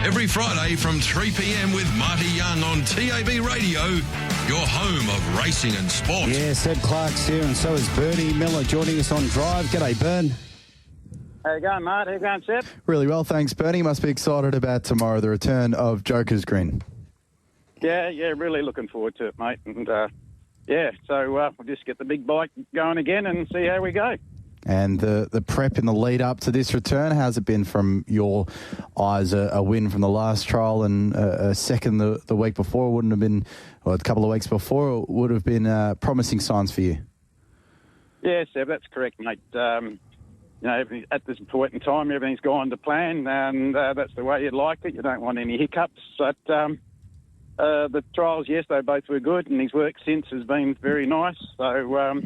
every Friday from 3 p.m. with Marty Young on TAB Radio, your home of racing and sport. Yeah, Seb Clark's here, and so is Bernie Miller joining us on Drive. G'day, Bern. How you going, Mart? How you going, Seb? Really well, thanks, Bernie. Must be excited about tomorrow, the return of Jokers Grin. Yeah, really looking forward to it, mate. And, so we'll just get the big bike going again and see how we go. And the prep in the lead up to this return, how's it been from your eyes? A win from the last trial and a second the week before wouldn't have been, or a couple of weeks before, would have been promising signs for you. Yeah, Seb, that's correct, mate. At this point in time, everything's gone to plan, and that's the way you'd like it. You don't want any hiccups. But the trials yesterday both were good, and his work since has been very nice. So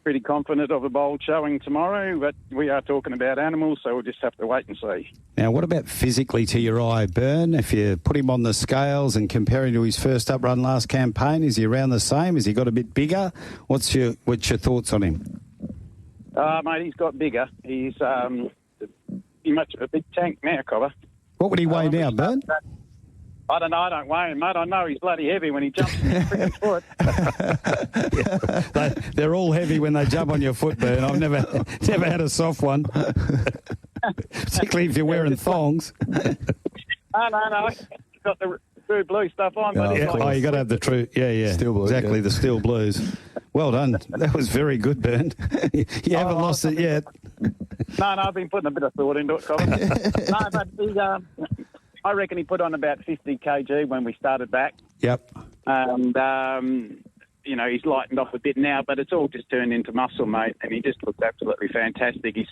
pretty confident of a bold showing tomorrow. But we are talking about animals, so we'll just have to wait and see. Now, what about physically to your eye, Bern? If you put him on the scales and compare him to his first up run last campaign, is he around the same? Has he got a bit bigger? What's your thoughts on him? Mate, he's got bigger. He's much of a big tank now, Cobber. What would he weigh now, Bern? I don't know. I don't weigh him, mate. I know he's bloody heavy when he jumps on your freaking foot. Yeah. They're all heavy when they jump on your foot, Bern. I've never had a soft one, particularly if you're wearing thongs. No. He's got the true blue stuff on. But you got to have the true. Yeah. Steel blue, exactly, yeah. The steel blues. Well done. That was very good, Bern. You haven't lost it yet. No, I've been putting a bit of thought into it, Colin. No, but I reckon he put on about 50 kg when we started back. Yep. And, he's lightened off a bit now, but it's all just turned into muscle, mate, and he just looks absolutely fantastic. His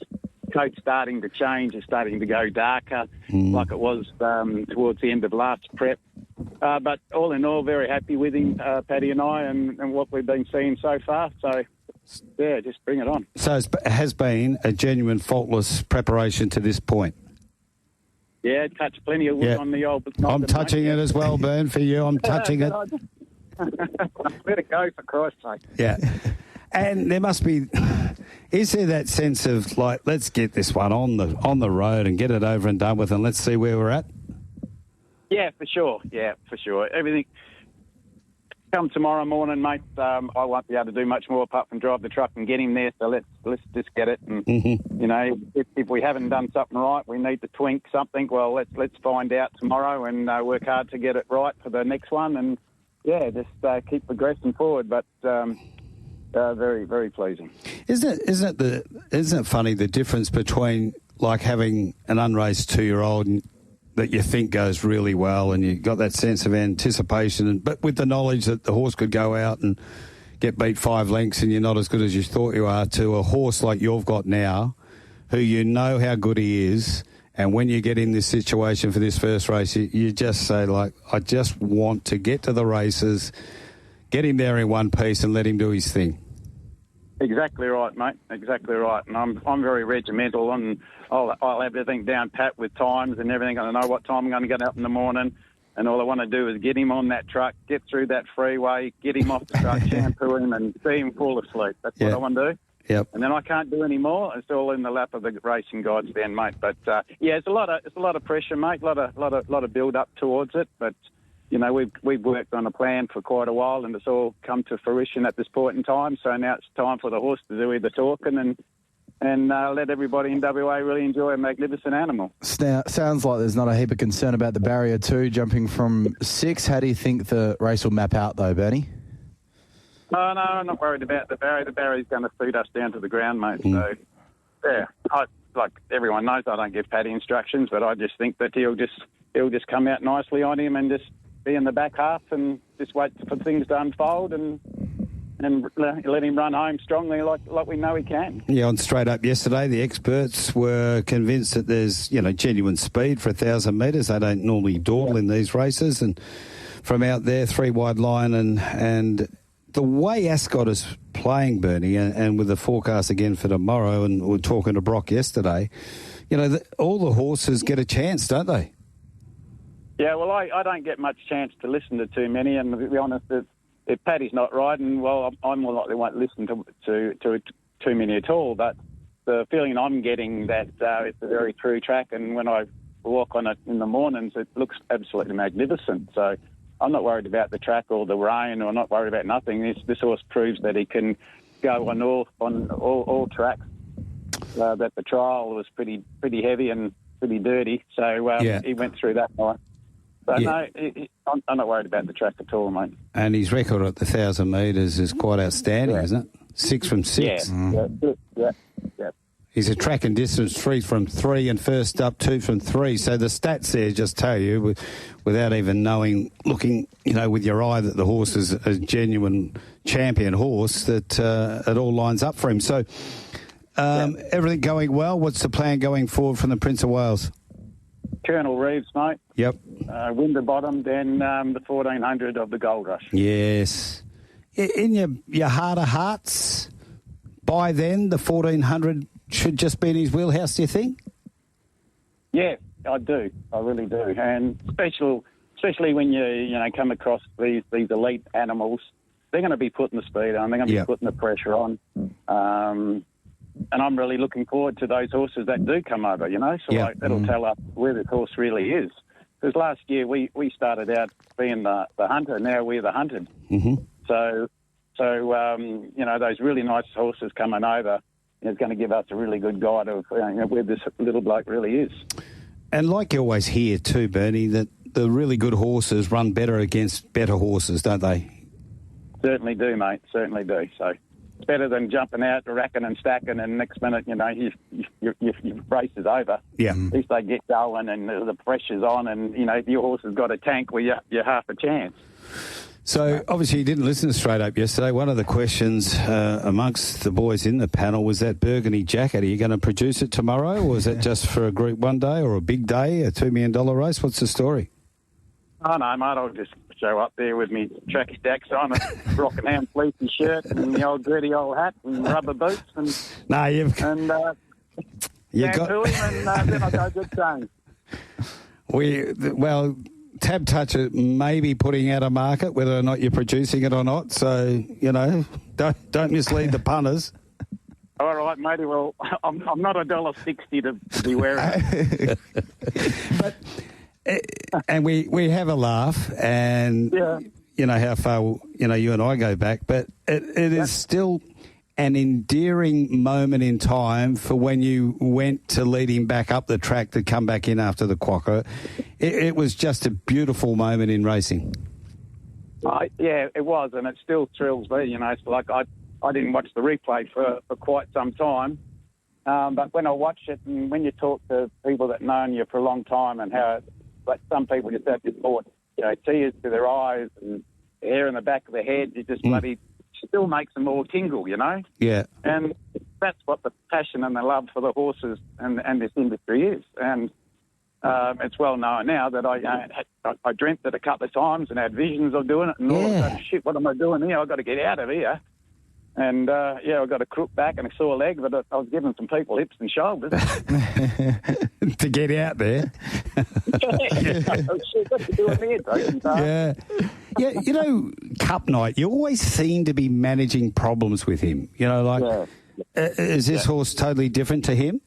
coat's starting to change. It's starting to go darker like it was towards the end of last prep. But all in all, very happy with him, Paddy and I, and what we've been seeing so far. So, yeah, just bring it on. So it has been a genuine faultless preparation to this point. Yeah, touched plenty of wood on the old... I'm touching it as well, Bern, for you. I'm touching it. Let it go, for Christ's sake. Yeah. And there must be... Is there that sense of, like, let's get this one on the road and get it over and done with, and let's see where we're at? Yeah, for sure. Everything... Come tomorrow morning, mate, I won't be able to do much more apart from drive the truck and get him there, so let's just get it. And, if we haven't done something right, we need to twink something, well, let's find out tomorrow and work hard to get it right for the next one. And, yeah, just keep progressing forward, but very, very pleasing. Isn't it funny, the difference between, like, having an unraced 2-year-old that you think goes really well and you've got that sense of anticipation, but with the knowledge that the horse could go out and get beat 5 lengths and you're not as good as you thought you are, to a horse like you've got now, who you know how good he is, and when you get in this situation for this first race, you just say, like, I just want to get to the races, get him there in one piece and let him do his thing. Exactly right, mate. Exactly right. And I'm very regimental, and I'll have everything down pat with times and everything. I know what time I'm going to get up in the morning, and all I want to do is get him on that truck, get through that freeway, get him off the truck, shampoo him, and see him fall asleep. That's what I want to do. Yep. And then I can't do any more. It's all in the lap of the racing gods then, mate. But it's a lot of pressure, mate. A lot of build up towards it, but. We've worked on a plan for quite a while, and it's all come to fruition at this point in time. So now it's time for the horse to do the talking and let everybody in WA really enjoy a magnificent animal. Sounds like there's not a heap of concern about the barrier 2 jumping from 6. How do you think the race will map out, though, Bernie? No, I'm not worried about the barrier. The barrier's going to feed us down to the ground, mate. So, like everyone knows, I don't give Paddy instructions, but I just think that he'll just come out nicely on him and just be in the back half and just wait for things to unfold and let him run home strongly like we know he can. Yeah, on Straight Up yesterday, the experts were convinced that there's, genuine speed for 1,000 metres. They don't normally dawdle in these races. And from out there, 3 wide line and the way Ascot is playing, Bernie, and with the forecast again for tomorrow, and we were talking to Brock yesterday, all the horses get a chance, don't they? Yeah, well, I don't get much chance to listen to too many, and to be honest, if Paddy's not riding, well, I more likely won't listen to too many at all. But the feeling I'm getting that it's a very true track, and when I walk on it in the mornings, it looks absolutely magnificent. So I'm not worried about the track or the rain, or not worried about nothing. This horse proves that he can go on all tracks. That the trial was pretty heavy and pretty dirty, so he went through that night. So no, I'm not worried about the track at all, mate. And his record at the 1,000 metres is quite outstanding, isn't it? 6 from 6. Yeah. He's a track and distance 3 from 3 and first up 2 from 3. So the stats there just tell you, without even knowing, looking, with your eye, that the horse is a genuine champion horse, that it all lines up for him. So everything going well. What's the plan going forward from the Prince of Wales? Colonel Reeves, mate. Yep. Winterbottom, then the 1400 of the Gold Rush. Yes. In your heart of hearts, by then, the 1400 should just be in his wheelhouse, do you think? Yeah, I do. I really do. And especially when you come across these elite animals, they're going to be putting the speed on. They're going to be putting the pressure on. And I'm really looking forward to those horses that do come over, So that'll tell us where this horse really is. Because last year we started out being the hunter. Now we're the hunted. Mm-hmm. So those really nice horses coming over is going to give us a really good guide of where this little bloke really is. And like you always hear too, Bernie, that the really good horses run better against better horses, don't they? Certainly do, mate. Certainly do. So it's better than jumping out, racking and stacking, and next minute, your race is over. Yeah. At least they get going and the pressure's on, and your horse has got a tank where you're half a chance. So, obviously, you didn't listen straight up yesterday. One of the questions amongst the boys in the panel was that burgundy jacket. Are you going to produce it tomorrow, or is that just for a Group 1 day or a big day, a $2 million race? What's the story? Oh, no, mate, I'll just show up there with me tracky dacks on, a Rockingham fleecy shirt and the old dirty old hat and rubber boots and then I'll go good saying. Tab Toucher may be putting out a market, whether or not you're producing it or not. So, don't mislead the punters. All right, matey. Well, I'm not $1.60 to be wearing. But and we have a laugh, and how far you and I go back. But it is still an endearing moment in time for when you went to lead him back up the track to come back in after the quokka. It was just a beautiful moment in racing. Yeah, it was, and it still thrills me. It's like I didn't watch the replay for quite some time, but when I watch it, and when you talk to people that known you for a long time, and how, like, some people just have this thought, tears to their eyes and hair in the back of their head, it just bloody still makes them all tingle, Yeah. And that's what the passion and the love for the horses and this industry is. And it's well known now that I dreamt it a couple of times and had visions of doing it, and all of a sudden, shit, what am I doing here? I've got to get out of here. And, I got a crook back and a sore leg, but I was giving some people hips and shoulders. To get out there. Shit, what you doing here, Yeah. Cup night, you always seem to be managing problems with him. Is this horse totally different to him?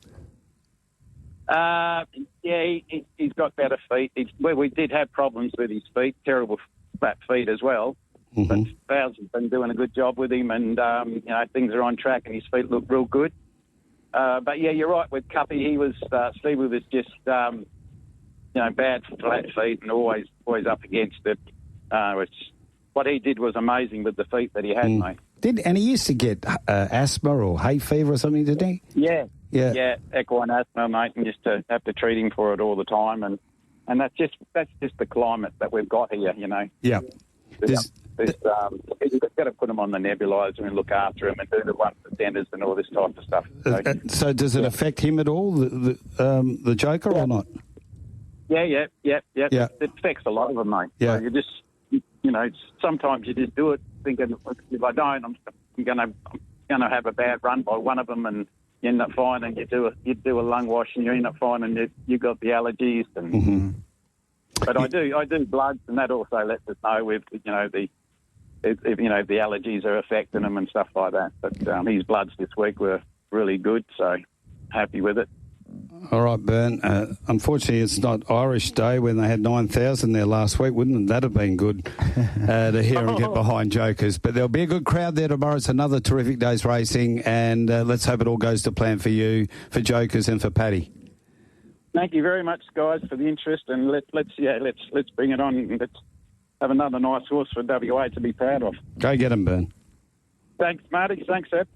He's got better feet. We did have problems with his feet, terrible flat feet as well. Mm-hmm. But Fowles has been doing a good job with him, and things are on track, and his feet look real good. But you're right with Cuppy. He was Stevie was just bad for flat feet and always up against it. What he did was amazing with the feet that he had, mate. And he used to get asthma or hay fever or something, didn't he? Yeah, equine asthma, mate, and just to have to treat him for it all the time, and that's just the climate that we've got here, Yeah. You've got to put him on the nebulizer and look after him and do the 1%ers and all this type of stuff. So does it affect him at all, the Joker, or not? Yeah. It affects a lot of them, mate. Yeah. So you just, sometimes you just do it thinking, if I don't, I'm going to have a bad run by one of them, and you end up finding you do a lung wash and you end up finding you got the allergies and. Mm-hmm. But I do bloods, and that also lets us know if the allergies are affecting him and stuff like that. But his bloods this week were really good, so happy with it. All right, Bern. Unfortunately, it's not Irish Day when they had 9,000 there last week. Wouldn't that have been good to hear and get behind Jokers? But there'll be a good crowd there tomorrow. It's another terrific day's racing, and let's hope it all goes to plan for you, for Jokers, and for Paddy. Thank you very much, guys, for the interest, and let's bring it on. And let's have another nice horse for WA to be proud of. Go get him, Bern. Thanks, Marty. Thanks, Seth.